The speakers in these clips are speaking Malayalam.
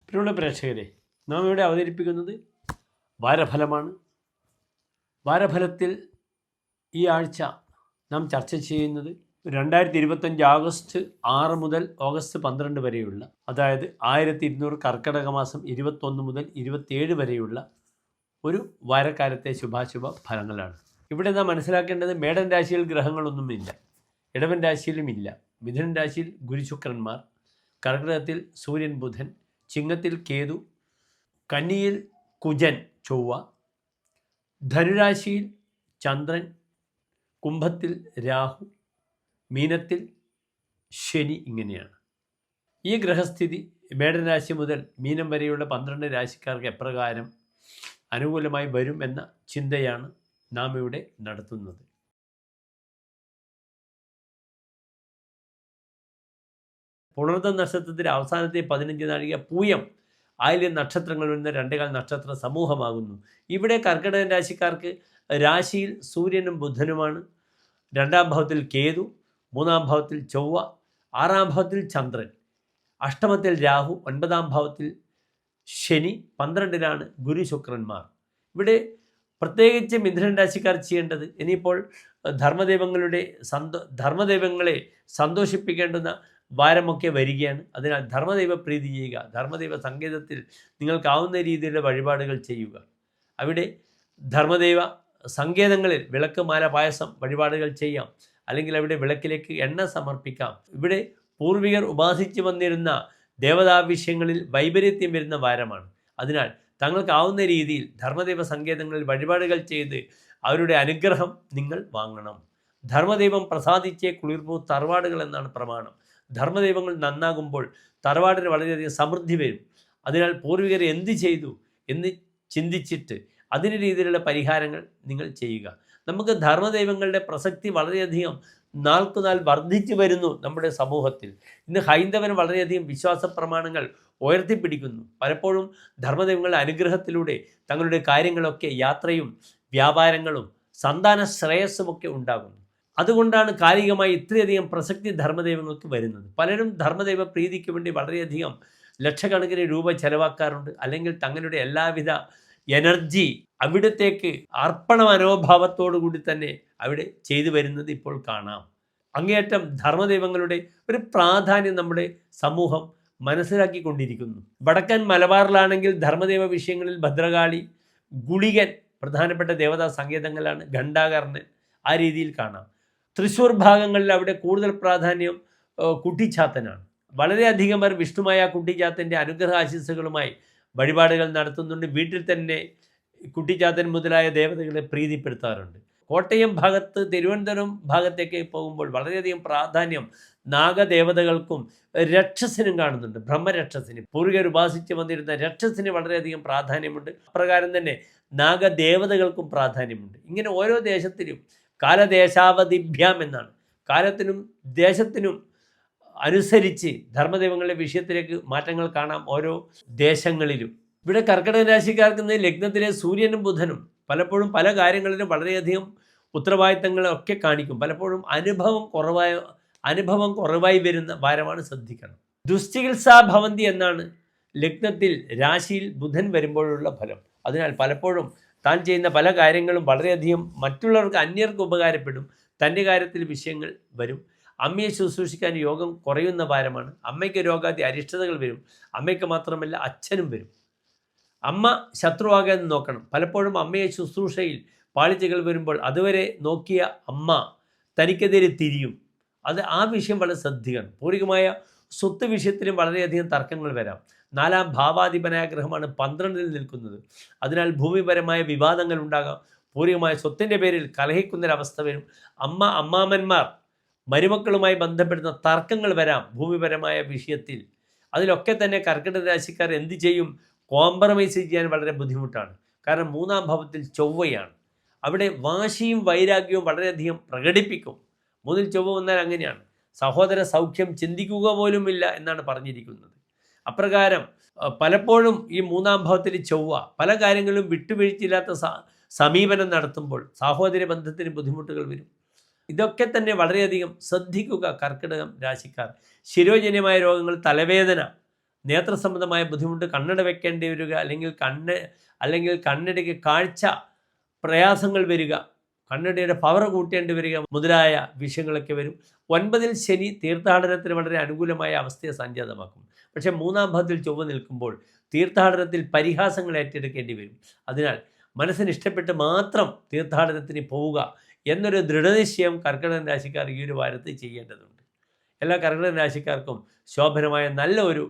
പ്രിയമുള്ള പ്രേക്ഷകരെ, നാം ഇവിടെ അവതരിപ്പിക്കുന്നത് വാരഫലമാണ്. വാരഫലത്തിൽ ഈ ആഴ്ച നാം ചർച്ച ചെയ്യുന്നത് 2025 ആഗസ്റ്റ് 6 മുതൽ ഓഗസ്റ്റ് 12 വരെയുള്ള, അതായത് 1200 കർക്കിടക മാസം 21 മുതൽ 27 വരെയുള്ള ഒരു വാരക്കാലത്തെ ശുഭാശുഭ ഫലങ്ങളാണ്. ഇവിടെ നാം മനസ്സിലാക്കേണ്ടത്, മേടൻ രാശിയിൽ ഗ്രഹങ്ങളൊന്നുമില്ല, ഇടവൻ രാശിയിലുമില്ല. മിഥുനൻ രാശിയിൽ ഗുരുശുക്രന്മാർ, കർക്കിടകത്തിൽ സൂര്യൻ ബുധൻ, ചിങ്ങത്തിൽ കേതു, കന്നിയിൽ കുജൻ ചൊവ്വ, ധനുരാശിയിൽ ചന്ദ്രൻ, കുംഭത്തിൽ രാഹു, മീനത്തിൽ ശനി. ഇങ്ങനെയാണ് ഈ ഗ്രഹസ്ഥിതി മേടരാശി മുതൽ മീനം വരെയുള്ള 12 രാശിക്കാർക്ക് എപ്രകാരം അനുകൂലമായി വരും എന്ന ചിന്തയാണ് നാം ഇവിടെ നടത്തുന്നത്. പുണർദ നക്ഷത്രത്തിൻ്റെ അവസാനത്തെ 15 നാഴിക പൂയം ആയില്യം നക്ഷത്രങ്ങൾ വരുന്ന 2 നക്ഷത്ര സമൂഹമാകുന്നു. ഇവിടെ കർക്കിടകൻ രാശിക്കാർക്ക് രാശിയിൽ സൂര്യനും ബുധനുമാണ്. 2ാം ഭാവത്തിൽ കേതു, 3ാം ഭാവത്തിൽ ചൊവ്വ, 6ാം ഭാവത്തിൽ ചന്ദ്രൻ, അഷ്ടമത്തിൽ രാഹു, 9ാം ഭാവത്തിൽ ശനി, 12ലാണ് ഗുരു ശുക്രന്മാർ. ഇവിടെ പ്രത്യേകിച്ച് മിഥുനൻ രാശിക്കാർ ചെയ്യേണ്ടത്, ഇനിയിപ്പോൾ ധർമ്മദൈവങ്ങളെ സന്തോഷിപ്പിക്കേണ്ടുന്ന വാരമൊക്കെ വരികയാണ്. അതിനാൽ ധർമ്മദൈവ പ്രീതി ചെയ്യുക. ധർമ്മദൈവ സങ്കേതത്തിൽ നിങ്ങൾക്കാവുന്ന രീതിയിലുള്ള വഴിപാടുകൾ ചെയ്യുക. അവിടെ ധർമ്മദൈവ സങ്കേതങ്ങളിൽ വിളക്ക്, മാല, പായസം വഴിപാടുകൾ ചെയ്യാം. അല്ലെങ്കിൽ അവിടെ വിളക്കിലേക്ക് എണ്ണ സമർപ്പിക്കാം. ഇവിടെ പൂർവികർ ഉപാസിച്ചു വന്നിരുന്ന ദേവതാവിഷയങ്ങളിൽ വൈപരീത്യം വരുന്ന വാരമാണ്. അതിനാൽ തങ്ങൾക്കാവുന്ന രീതിയിൽ ധർമ്മദൈവ സങ്കേതങ്ങളിൽ വഴിപാടുകൾ ചെയ്ത് അവരുടെ അനുഗ്രഹം നിങ്ങൾ വാങ്ങണം. ധർമ്മദൈവം പ്രസാദിച്ചേ കുളിർപ്പൂ തറവാടുകൾ എന്നാണ് പ്രമാണം. ധർമ്മദൈവങ്ങൾ നന്നാകുമ്പോൾ തറവാടിന് വളരെയധികം സമൃദ്ധി വരും. അതിനാൽ പൂർവികർ എന്ത് ചെയ്തു എന്ന് ചിന്തിച്ചിട്ട് അതിന് രീതിയിലുള്ള പരിഹാരങ്ങൾ നിങ്ങൾ ചെയ്യുക. നമുക്ക് ധർമ്മദൈവങ്ങളുടെ പ്രസക്തി വളരെയധികം നാൾക്കുനാൾ വർദ്ധിച്ചു വരുന്നു നമ്മുടെ സമൂഹത്തിൽ. ഇന്ന് ഹൈന്ദവന് വളരെയധികം വിശ്വാസ പ്രമാണങ്ങൾ ഉയർത്തിപ്പിടിക്കുന്നു. പലപ്പോഴും ധർമ്മദൈവങ്ങളുടെ അനുഗ്രഹത്തിലൂടെ തങ്ങളുടെ കാര്യങ്ങളൊക്കെ, യാത്രയും വ്യാപാരങ്ങളും സന്താന ശ്രേയസ്സുമൊക്കെ ഉണ്ടാകുന്നു. അതുകൊണ്ടാണ് കാലികമായി ഇത്രയധികം പ്രസക്തി ധർമ്മദൈവങ്ങൾക്ക് വരുന്നത്. പലരും ധർമ്മദൈവ പ്രീതിക്ക് വേണ്ടി വളരെയധികം ലക്ഷക്കണക്കിന് രൂപ ചെലവാക്കാറുണ്ട്. അല്ലെങ്കിൽ തങ്ങളുടെ എല്ലാവിധ എനർജി അവിടത്തേക്ക് അർപ്പണ മനോഭാവത്തോടു കൂടി തന്നെ അവിടെ ചെയ്തു വരുന്നത് ഇപ്പോൾ കാണാം. അങ്ങേയറ്റം ധർമ്മദൈവങ്ങളുടെ ഒരു പ്രാധാന്യം നമ്മുടെ സമൂഹം മനസ്സിലാക്കിക്കൊണ്ടിരിക്കുന്നു. വടക്കൻ മലബാറിലാണെങ്കിൽ ധർമ്മദൈവ വിഷയങ്ങളിൽ ഭദ്രകാളി, ഗുളികൻ പ്രധാനപ്പെട്ട ദേവതാ സങ്കേതങ്ങളാണ്. ഘണ്ടാകർണൻ ആ രീതിയിൽ കാണാം. തൃശ്ശൂർ ഭാഗങ്ങളിൽ അവിടെ കൂടുതൽ പ്രാധാന്യം കുട്ടിച്ചാത്തനാണ്. വളരെയധികം പേർ വിഷ്ണുമായ കുട്ടിച്ചാത്തൻ്റെ അനുഗ്രഹ ആശീസ്സുകളുമായി വഴിപാടുകൾ നടത്തുന്നുണ്ട്. വീട്ടിൽ തന്നെ കുട്ടിച്ചാത്തൻ മുതലായ ദേവതകളെ പ്രീതിപ്പെടുത്താറുണ്ട്. കോട്ടയം ഭാഗത്ത്, തിരുവനന്തപുരം ഭാഗത്തേക്ക് പോകുമ്പോൾ വളരെയധികം പ്രാധാന്യം നാഗദേവതകൾക്കും രക്ഷസിനും കാണുന്നുണ്ട്. ബ്രഹ്മരക്ഷസിന്, പൂർവികർ ഉപാസിച്ച് വന്നിരുന്ന രക്ഷസിന് വളരെയധികം പ്രാധാന്യമുണ്ട്. അപ്രകാരം തന്നെ നാഗദേവതകൾക്കും പ്രാധാന്യമുണ്ട്. ഇങ്ങനെ ഓരോ ദേശത്തിലും കാലദേശാവധിഭ്യാം എന്നാണ്, കാലത്തിനും ദേശത്തിനും അനുസരിച്ച് ധർമ്മദൈവങ്ങളുടെ വിഷയത്തിലേക്ക് മാറ്റങ്ങൾ കാണാം ഓരോ ദേശങ്ങളിലും. ഇവിടെ കർക്കിടക രാശിക്കാർക്ക് ലഗ്നത്തിലെ സൂര്യനും ബുധനും പലപ്പോഴും പല കാര്യങ്ങളിലും വളരെയധികം ഉത്തരവാദിത്തങ്ങളൊക്കെ കാണിക്കും. പലപ്പോഴും അനുഭവം കുറവായി വരുന്ന വാരമാണ്, ശ്രദ്ധിക്കണം. ദുശ്ചികിത്സാ ഭവന്തി എന്നാണ് ലഗ്നത്തിൽ രാശിയിൽ ബുധൻ വരുമ്പോഴുള്ള ഫലം. അതിനാൽ പലപ്പോഴും താൻ ചെയ്യുന്ന പല കാര്യങ്ങളും വളരെയധികം മറ്റുള്ളവർക്ക്, അന്യർക്ക് ഉപകാരപ്പെടും. തൻ്റെ കാര്യത്തിൽ വിഷയങ്ങൾ വരും. അമ്മയെ ശുശ്രൂഷിക്കാൻ യോഗം കുറയുന്ന വാരമാണ്. അമ്മയ്ക്ക് രോഗാദി അരിഷ്ടതകൾ വരും. അമ്മയ്ക്ക് മാത്രമല്ല അച്ഛനും വരും. അമ്മ ശത്രുവാകാതെ നോക്കണം. പലപ്പോഴും അമ്മയെ ശുശ്രൂഷയിൽ പാളിച്ചകൾ വരുമ്പോൾ അതുവരെ നോക്കിയ അമ്മ തനിക്കെതിരെ തിരിയും. ആ വിഷയം വളരെ ശ്രദ്ധിക്കണം. പൂർവികമായ സ്വത്ത് വിഷയത്തിലും വളരെയധികം തർക്കങ്ങൾ വരാം. 4ാം ഭാവാധിപനായ ഗ്രഹമാണ് 12ൽ നിൽക്കുന്നത്. അതിനാൽ ഭൂമിപരമായ വിവാദങ്ങൾ ഉണ്ടാകാം. പൂർവികമായ സ്വത്തിൻ്റെ പേരിൽ കലഹിക്കുന്നൊരവസ്ഥ വരും. അമ്മാമന്മാർ, മരുമക്കളുമായി ബന്ധപ്പെടുന്ന തർക്കങ്ങൾ വരാം ഭൂമിപരമായ വിഷയത്തിൽ. അതിലൊക്കെ തന്നെ കർക്കിടക രാശിക്കാർ എന്ത് ചെയ്യും? കോംപ്രമൈസ് ചെയ്യാൻ വളരെ ബുദ്ധിമുട്ടാണ്. കാരണം 3ാം ഭാവത്തിൽ ചൊവ്വയാണ്. അവിടെ വാശിയും വൈരാഗ്യവും വളരെയധികം പ്രകടിപ്പിക്കും. 3ൽ ചൊവ്വ വന്നാൽ അങ്ങനെയാണ്. സഹോദര സൗഖ്യം ചിന്തിക്കുക പോലുമില്ല എന്നാണ് പറഞ്ഞിരിക്കുന്നത്. അപ്രകാരം പലപ്പോഴും ഈ 3ാം ഭാവത്തിൽ ചൊവ്വ പല കാര്യങ്ങളും വിട്ടുവീഴ്ചയില്ലാത്ത സമീപനം നടത്തുമ്പോൾ സഹോദര ബന്ധത്തിന് ബുദ്ധിമുട്ടുകൾ വരും. ഇതൊക്കെ തന്നെ വളരെയധികം ശ്രദ്ധിക്കുക കർക്കിടകം രാശിക്കാർ. ശിരോജന്യമായ രോഗങ്ങൾ, തലവേദന, നേത്ര സംബന്ധമായ ബുദ്ധിമുട്ട്, കണ്ണട വെക്കേണ്ടി വരിക, അല്ലെങ്കിൽ കണ്ണടയ്ക്ക് കാഴ്ച പ്രയാസങ്ങൾ വരിക, കണ്ണടയുടെ പവർ കൂട്ടേണ്ടി വരിക മുതലായ വിഷയങ്ങളൊക്കെ വരും. 9-ൽ ശനി തീർത്ഥാടനത്തിന് വളരെ അനുകൂലമായ അവസ്ഥയെ സംജാതമാക്കും. പക്ഷേ 3-ാം ഭാവത്തിൽ ചൊവ്വ നിൽക്കുമ്പോൾ തീർത്ഥാടനത്തിൽ പരിഹാസങ്ങൾ ഏറ്റെടുക്കേണ്ടി വരും. അതിനാൽ മനസ്സിന് ഇഷ്ടപ്പെട്ട് മാത്രം തീർത്ഥാടനത്തിന് പോവുക എന്നൊരു ദൃഢനിശ്ചയം കർക്കിടക രാശിക്കാർ ഈ ഒരു വാരത്തിൽ ചെയ്യേണ്ടതുണ്ട്. എല്ലാ കർക്കിടക രാശിക്കാർക്കും ശോഭനമായ നല്ല ഒരു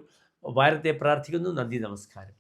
വാരത്തെ പ്രാർത്ഥിക്കുന്നു. നന്ദി, നമസ്കാരം.